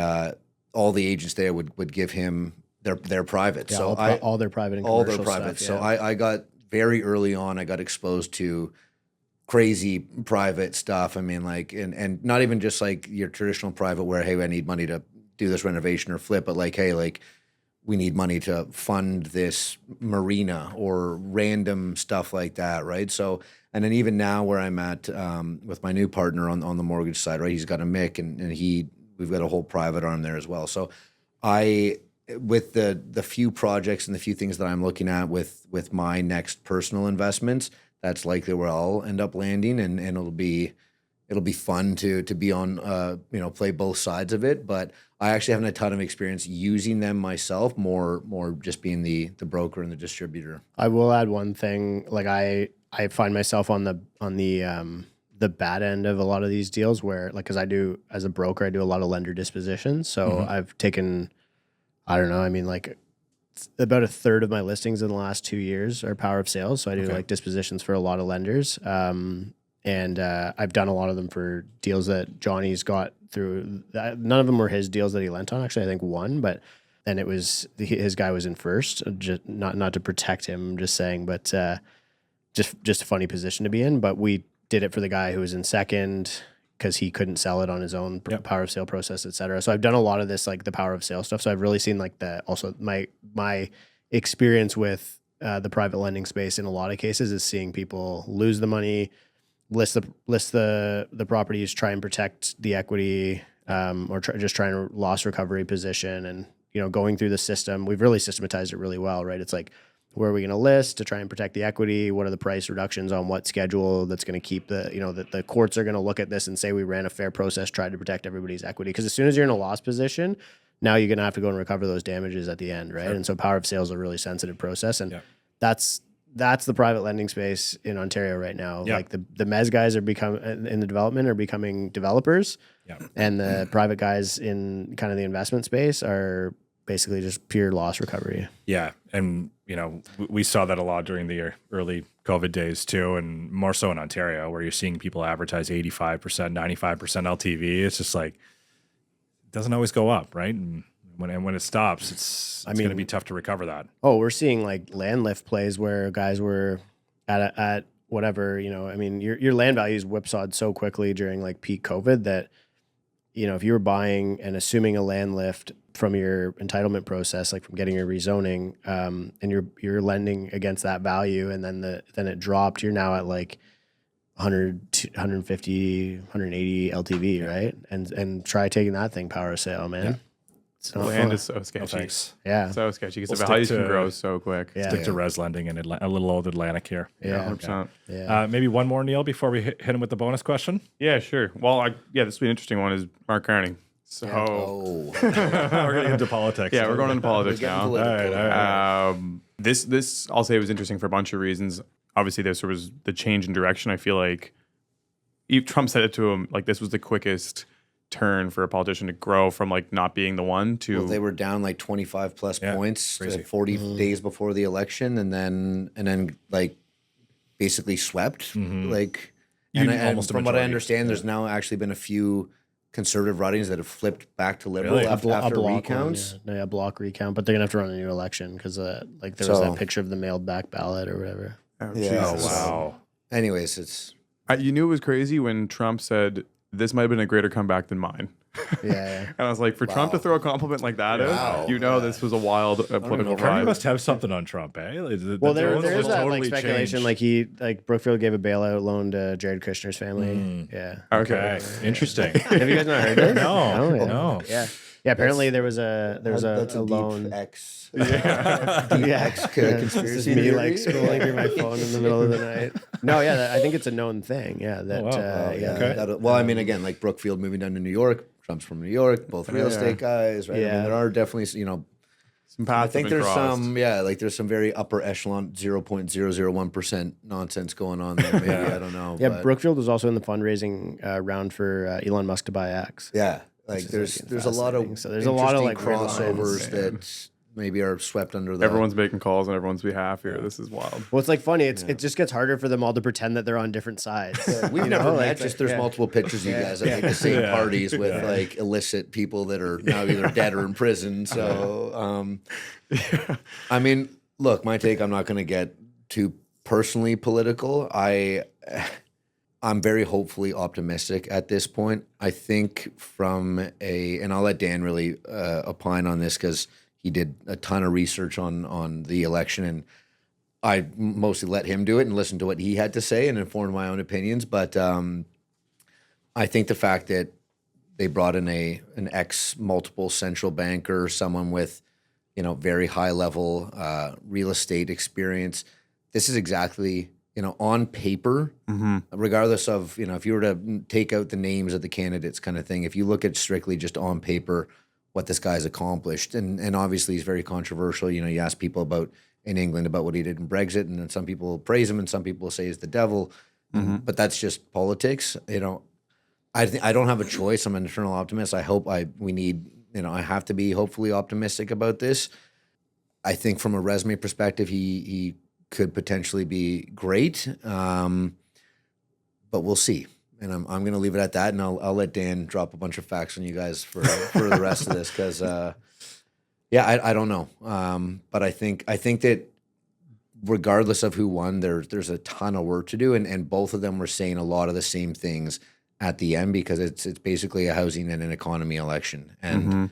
all the agents there would give him their private. Yeah, so all their private and all commercial their private. stuff, So I got very early on, I got exposed to crazy private stuff. I mean, like, and not even just like your traditional private where, hey, I need money to do this renovation or flip, but like, hey, like, we need money to fund this marina or random stuff like that, right? So, and then even now where I'm at with my new partner on the mortgage side, right? He's got a MIC and we've got a whole private arm there as well. So with the few projects and the few things that I'm looking at with my next personal investments, that's likely where I'll end up landing, and it'll be it'll be fun to be on, play both sides of it. But I actually haven't a ton of experience using them myself, more just being the broker and the distributor. I will add one thing. Like I find myself on the bad end of a lot of these deals where, like, cause I do, as a broker, I do a lot of lender dispositions. So I've taken, I don't know, I mean, like about a third of my listings in the last 2 years are power of sales. So I do like dispositions for a lot of lenders. And I've done a lot of them for deals that Johnny's got through. None of them were his deals that he lent on. Actually, I think one, and it was his guy was in first. Just not to protect him, I'm just saying, but just a funny position to be in. But we did it for the guy who was in second because he couldn't sell it on his own power of sale process, et cetera. So I've done a lot of this, like the power of sale stuff. So I've really seen like also my experience with the private lending space in a lot of cases is seeing people lose the money, list the properties, try and protect the equity, or just trying to loss recovery position, and going through the system. We've really systematized it really well, right? It's like, where are we going to list to try and protect the equity? What are the price reductions on what schedule that's going to keep that the courts are going to look at this and say we ran a fair process, tried to protect everybody's equity. Because as soon as you're in a loss position, now you're going to have to go and recover those damages at the end, right? Sure. And so power of sales is a really sensitive process, and that's the private lending space in Ontario right now. Like the mezz guys are in the development are becoming developers, and the private guys in kind of the investment space are basically just pure loss recovery. Yeah. And, we saw that a lot during the early COVID days too, and more so in Ontario, where you're seeing people advertise 85%, 95% LTV. It's just like, it doesn't always go up, right? And when it stops, it's going to be tough to recover that. Oh, we're seeing like land lift plays where guys were at whatever, I mean, your land values whipsawed so quickly during like peak COVID that, if you were buying and assuming a land lift from your entitlement process, like from getting your rezoning, and you're lending against that value, and then it dropped, you're now at like 100, 150, 180 LTV, right? And try taking that thing power of sale, man. Yeah. Land is so sketchy. So sketchy because the values can grow so quick. Stick to res lending and a little old Atlantic here. 100%. Maybe one more, Neal, before we hit him with the bonus question. Yeah, sure. Well, this will be an interesting one. Is Mark Carney. So we're getting into politics. Yeah, we're going into politics now. All right. This I'll say was interesting for a bunch of reasons. Obviously, there was the change in direction. I feel like Trump said it to him, like this was the quickest turn for a politician to grow from like not being the one to. Well, they were down like 25 plus points 40 days before the election, and then like basically swept. Like, and from what I understand, there's now actually been a few conservative ridings that have flipped back to liberal after recounts. A block recount, but they're gonna have to run a new election because like there was that picture of the mailed back ballot or whatever. Oh, wow. Anyways, it's you knew it was crazy when Trump said this might have been a greater comeback than mine. And I was like, for Trump to throw a compliment like that out, this was a wild political Carney vibe. must have something on Trump, eh? Well, there's that like speculation, like Brookfield gave a bailout loan to Jared Kushner's family. Yeah. Okay. Interesting. Have you guys not heard this? No. Yeah. Apparently there was a loan. Deep X. Conspiracy. This is me like scrolling through my phone in the middle of the night. No, I think it's a known thing. Yeah. Well, I mean, again, like Brookfield moving down to New York. Trump's from New York. Both real estate guys, right? Yeah. I mean, there are definitely, some paths. I think there's there's some very upper echelon 0.001% nonsense going on there. Maybe I don't know. Yeah, Brookfield was also in the fundraising round for Elon Musk to buy X. Yeah. Like there's a lot of like crossovers that maybe are swept under the. Everyone's making calls on everyone's behalf here. This is wild. Well, it's like funny. It just gets harder for them all to pretend that they're on different sides. We've never met. There's multiple pictures of you guys at like the same parties with like illicit people that are now either dead or in prison. So, I mean, look, my take. I'm not going to get too personally political. I'm very hopefully optimistic at this point. I think and I'll let Dan really opine on this because he did a ton of research on the election, and I mostly let him do it and listen to what he had to say and inform my own opinions. But I think the fact that they brought in an multiple central banker, someone with very high level real estate experience, this is exactly on paper, regardless of, if you were to take out the names of the candidates kind of thing, if you look at strictly just on paper what this guy's accomplished, and obviously he's very controversial. You ask people in England about what he did in Brexit, and then some people praise him and some people say he's the devil, but that's just politics. I don't have a choice. I'm an eternal optimist. I have to be hopefully optimistic about this. I think from a resume perspective, he could potentially be great, but we'll see. And I'm going to leave it at that, and I'll let Dan drop a bunch of facts on you guys for the rest of this, because I don't know, but I think that regardless of who won, there's a ton of work to do, and both of them were saying a lot of the same things at the end, because it's basically a housing and an economy election, and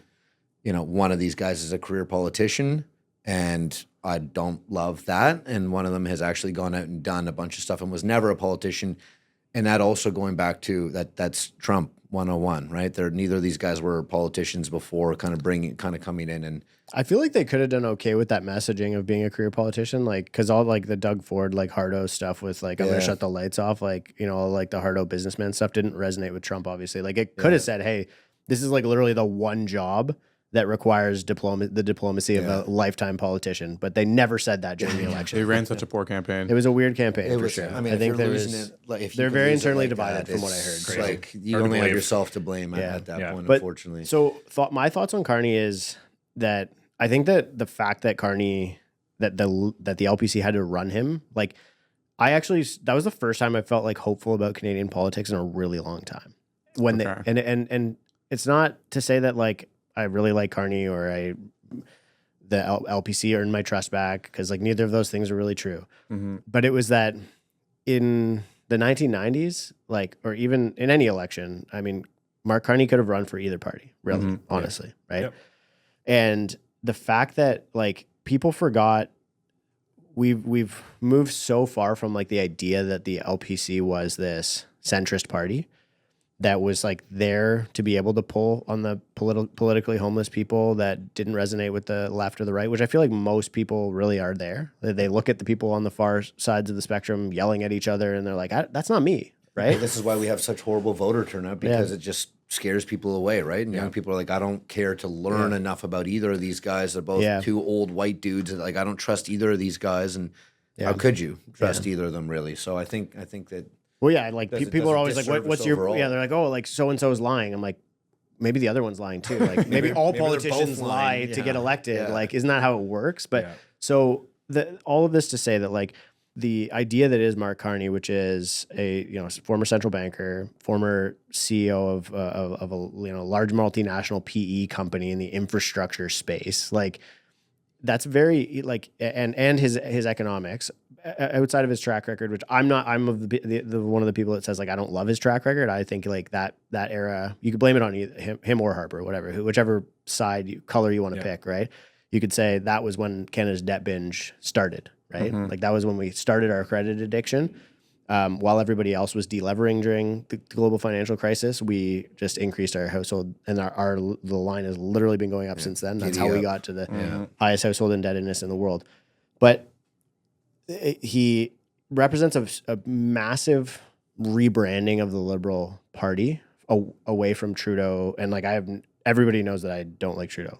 one of these guys is a career politician, and I don't love that, and one of them has actually gone out and done a bunch of stuff and was never a politician. And that also going back to that's Trump 101, right? Neither of these guys were politicians before, kind of coming in. And I feel like they could have done okay with that messaging of being a career politician, like, because all like the Doug Ford, like Hardo stuff with like, I'm going to shut the lights off, like, like the Hardo businessman stuff didn't resonate with Trump, obviously. Like it could have said, hey, this is like literally the one job that requires the diplomacy of a lifetime politician, but they never said that during the election. They ran such a poor campaign. It was a weird campaign for sure. I mean, I think they're very internally divided from what I heard. It's like you only have yourself to blame at that point, but, unfortunately. So my thoughts on Carney is that I think that the fact that Carney, that the LPC had to run him, like that was the first time I felt like hopeful about Canadian politics in a really long time. And it's not to say that like I really like Carney or the LPC earned my trust back, because like neither of those things are really true. But it was that in the 1990s, like, or even in any election, I mean, Mark Carney could have run for either party, really, honestly, right? Yep. And the fact that like people forgot, we've moved so far from like the idea that the LPC was this centrist party that was like there to be able to pull on the politically homeless people that didn't resonate with the left or the right, which I feel like most people really are there. They look at the people on the far sides of the spectrum yelling at each other, and they're like, that's not me, right? This is why we have such horrible voter turnout, because it just scares people away, right? And young people are like, I don't care to learn enough about either of these guys. They're both two old white dudes. Like, I don't trust either of these guys. And how could you trust either of them, really? So I think that... Well, yeah, like people are always like, what's your... Overall. Yeah, they're like, oh, like so-and-so is lying. I'm like, maybe the other one's lying too. Like maybe all politicians lie to get elected. Yeah. Like, isn't that how it works? But so all of this to say that like the idea that is Mark Carney, which is a former central banker, former CEO of a large multinational PE company in the infrastructure space, like that's very like and his economics outside of his track record, which I'm of the one of the people that says like I don't love his track record. I think like that era, you could blame it on either him or Harper, whichever color you want to pick, right? You could say that was when Canada's debt binge started, right? Like that was when we started our credit addiction. While everybody else was delevering during the global financial crisis, we just increased our household, and the line has literally been going up since then. That's how we got to the highest household indebtedness in the world. But he represents a massive rebranding of the Liberal Party away from Trudeau, and like everybody knows that I don't like Trudeau.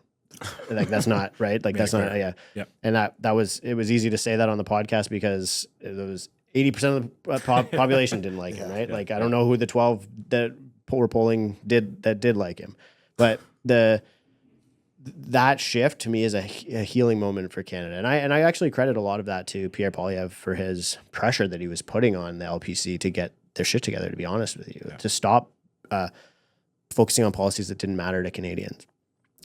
Like that's not right. Like that's not And it was easy to say that on the podcast because it was 80% of the population didn't like him, right? Like I don't know who the 12 that were polling did like him, but that shift to me is a healing moment for Canada, and I actually credit a lot of that to Pierre Poilievre for his pressure that he was putting on the LPC to get their shit together. To be honest with you, to stop focusing on policies that didn't matter to Canadians,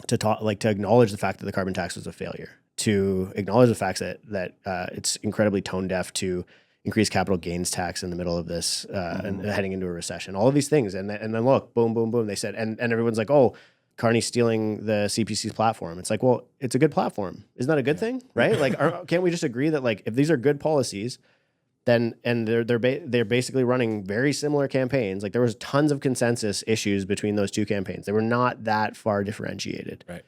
to acknowledge the fact that the carbon tax was a failure, to acknowledge the fact that it's incredibly tone deaf to increase capital gains tax in the middle of this and heading into a recession. All of these things, and then look, boom, boom, boom. They said, and everyone's like, oh, Carney's stealing the CPC's platform. It's like, well, it's a good platform. Isn't that a good thing, right? Like, can't we just agree that like if these are good policies, then and they're basically running very similar campaigns. Like there was tons of consensus issues between those two campaigns. They were not that far differentiated. Right.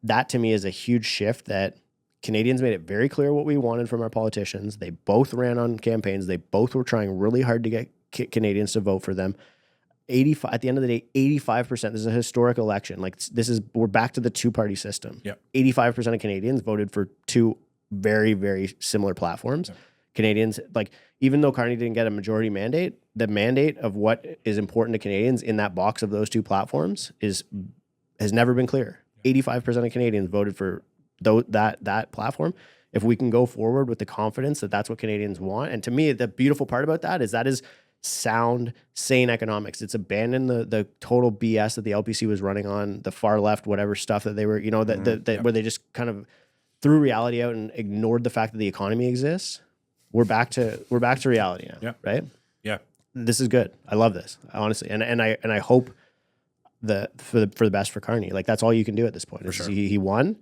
That to me is a huge shift that Canadians made it very clear what we wanted from our politicians. They both ran on campaigns. They both were trying really hard to get Canadians to vote for them. 85 at the end of the day, 85%. This is a historic election. Like we're back to the two-party system. Yep. 85% of Canadians voted for two very, very similar platforms. Yep. Canadians, like, even though Carney didn't get a majority mandate, the mandate of what is important to Canadians in that box of those two platforms has never been clearer. 85% of Canadians voted for that platform. If we can go forward with the confidence that that's what Canadians want, and to me, the beautiful part about that is sound, sane economics. It's abandoned the total BS that the LPC was running on, the far left, whatever stuff that they were, where they just kind of threw reality out and ignored the fact that the economy exists. We're back to reality now, right? Yeah, this is good. I love this, honestly, and I hope for the best for Carney. Like, that's all you can do at this point. Sure. He won.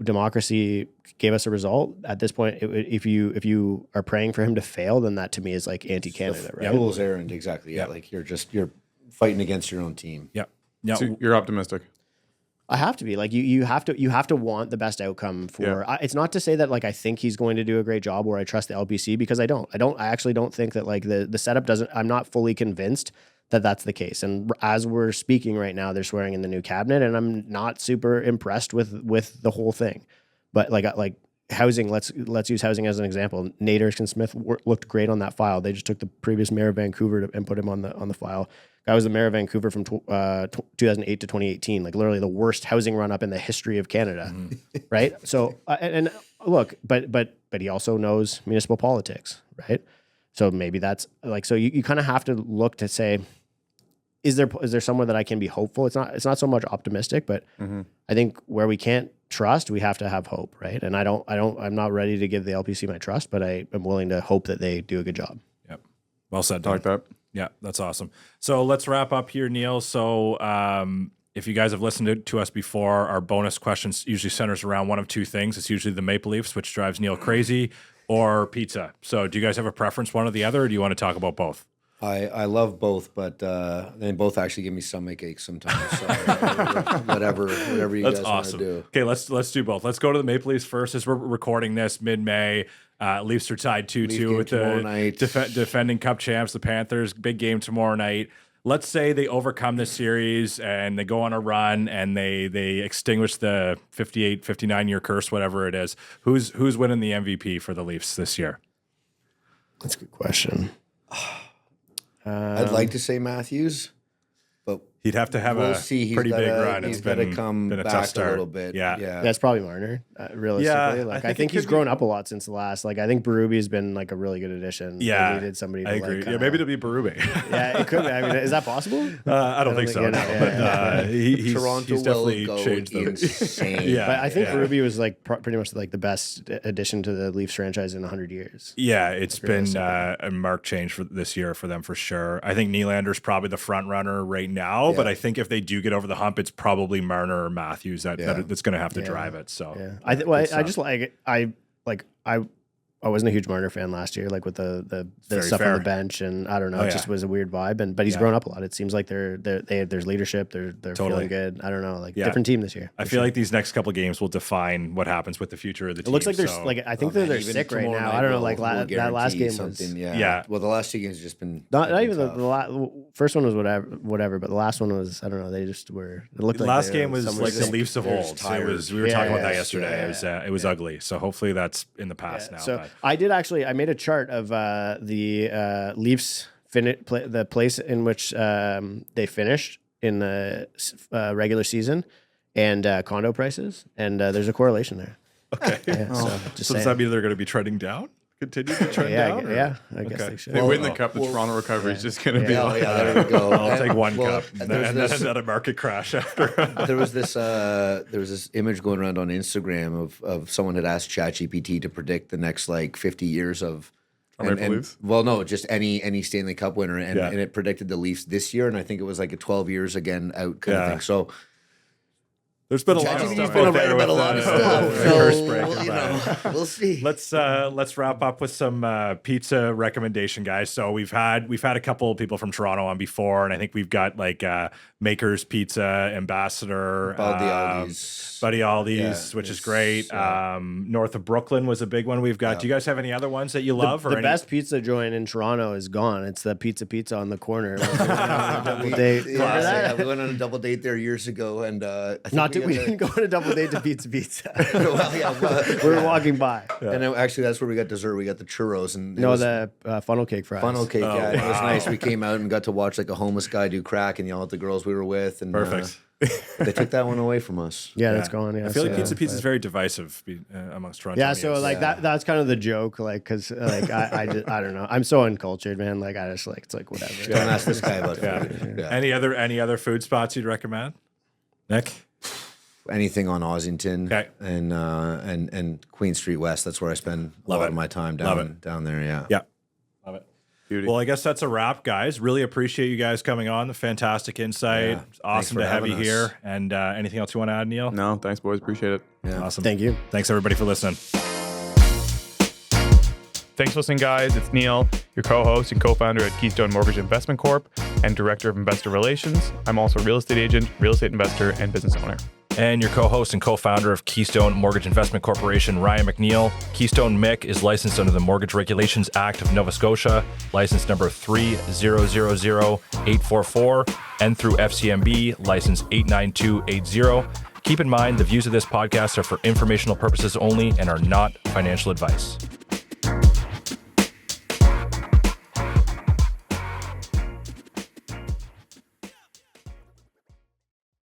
Democracy gave us a result. At this point, if you are praying for him to fail, then that to me is like anti-Canada, right? Fool's errand, exactly. Yeah, like you're fighting against your own team. Yeah, yeah. So you're optimistic. I have to be. Like, you have to want the best outcome for. Yeah. It's not to say that like I think he's going to do a great job or I trust the LPC, because I don't. I actually don't think that like the setup doesn't. I'm not fully convinced that that's the case. And as we're speaking right now, they're swearing in the new cabinet, and I'm not super impressed with the whole thing. But like housing, let's use housing as an example. Nate Erskine-Smith looked great on that file. They just took the previous mayor of Vancouver and put him on the file. Guy was the mayor of Vancouver from 2008 to 2018, like literally the worst housing run up in the history of Canada, right? So and look, but he also knows municipal politics, right? So maybe that's like, so you kind of have to look to say, is there somewhere that I can be hopeful? It's not so much optimistic, but I think where we can't trust, we have to have hope, right? And I'm not ready to give the LPC my trust, but I am willing to hope that they do a good job. Yep. Well said. I like that. Yeah, that's awesome. So let's wrap up here, Neal. So if you guys have listened to us before, our bonus questions usually centers around one of two things. It's usually the Maple Leafs, which drives Neal crazy, or pizza. So do you guys have a preference, one or the other, or do you want to talk about both? I love both, but they both actually give me stomach aches sometimes. So whatever you That's guys awesome. want to do. Okay, let's do both. Let's go to the Maple Leafs first. As we're recording this mid-May, Leafs are tied 2-2 with the defending Cup champs, the Panthers. Big game tomorrow night. Let's say they overcome this series and they go on a run and they extinguish the 58, 59-year curse, whatever it is. Who's winning the MVP for the Leafs this year? That's a good question. I'd like to say Matthews, but he'd have to have we'll a see. pretty big run. He's got to come been a tough back a start. little bit. Yeah. That's probably Marner, realistically. Yeah, like I think he's grown up a lot since the last. Like, I think Berube's been like a really good addition. Yeah, they needed somebody. I agree. Yeah, maybe it'll be Berube. Yeah, it could be. I mean, is that possible? I don't think so. But he's definitely changed them. Insane. Yeah, but I think Berube was like pretty much like the best addition to the Leafs franchise in 100 years. Yeah, it's been a marked change for this year for them for sure. I think Nylander's probably the front runner right now, but I think if they do get over the hump, it's probably Marner or Matthews that's going to have to drive it. So I wasn't a huge Marner fan last year, like with the stuff on the bench, and I don't know, it just was a weird vibe. But he's grown up a lot. It seems like there's leadership. They're feeling good. I don't know, like different team this year. I feel like these next couple of games will define what happens with the future of the team. It looks like there's I think they're sick right now. I don't know, like that last game was Well, the last two games have just been not even the first one was whatever, but the last one was, I don't know. They just were. It looked the like last game was like the Leafs of old. We were talking about that yesterday. Yeah. It was ugly. So hopefully that's in the past now. So I made a chart of the Leafs the place in which they finished in the regular season and condo prices, and there's a correlation there. Okay. Yeah, so does that mean they're going to be trending down? Continue to trend down? I guess they should. They win the cup. The Toronto recovery is just going to be like, there we go. I'll take one cup and then another market crash after. There was this image going around on Instagram of someone had asked ChatGPT to predict the next like 50 years of Leafs? Well, no, just any Stanley Cup winner, and it predicted the Leafs this year, and I think it was like a 12 years again out kind of thing. So There's been a lot of ChatGPT's stuff been out there right about a with, lot of with stuff. the curse So, breaker, well, you but- know, we'll see. Let's wrap up with some pizza recommendation, guys. So we've had a couple of people from Toronto on before, and I think we've got like Maker's Pizza, Ambassador, Buddy Aldi's, which is great. North of Brooklyn was a big one we've got. Do you guys have any other ones that you love? The best pizza joint in Toronto is gone. It's the Pizza on the corner. Double date. Yeah, we went on a double date there years ago, and I think We didn't go on a double date to Pizza. well, yeah, We were walking by. and then, actually, that's where we got dessert. We got the churros and it No, was the funnel cake fries. funnel cake. Oh, Yeah, it was wow. nice. We came out and got to watch like a homeless guy do crack and yell at the girls we were with. And Perfect. they took that one away from us. Yeah, that's gone. Yeah, I feel like so- Pizza is very divisive amongst Torontonians. Yeah, so like that's kind of the joke, like, because like I don't know, I'm so uncultured, man. Like I just like it's like whatever. Don't ask this guy about Yeah. food. Yeah. Any other food spots you'd recommend, Nick? Anything on Ossington Okay. and Queen Street West. That's where I spend a lot of my time down there. Yeah. Yeah. Love it. Beauty. Well, I guess that's a wrap, guys. Really appreciate you guys coming on. Fantastic insight. Yeah. It's awesome Thanks to for have you having here. us. And anything else you want to add, Neal? No, thanks, boys. Appreciate it. Yeah. Awesome. Thank you. Thanks, everybody, for listening. Thanks for listening, guys. It's Neal, your co-host and co-founder at Keystone Mortgage Investment Corp and Director of Investor Relations. I'm also a real estate agent, real estate investor, and business owner. And your co-host and co-founder of Keystone Mortgage Investment Corporation, Ryan McNeil. Keystone MIC is licensed under the Mortgage Regulations Act of Nova Scotia, license number 3000844, and through FCMB, license 89280. Keep in mind, the views of this podcast are for informational purposes only and are not financial advice.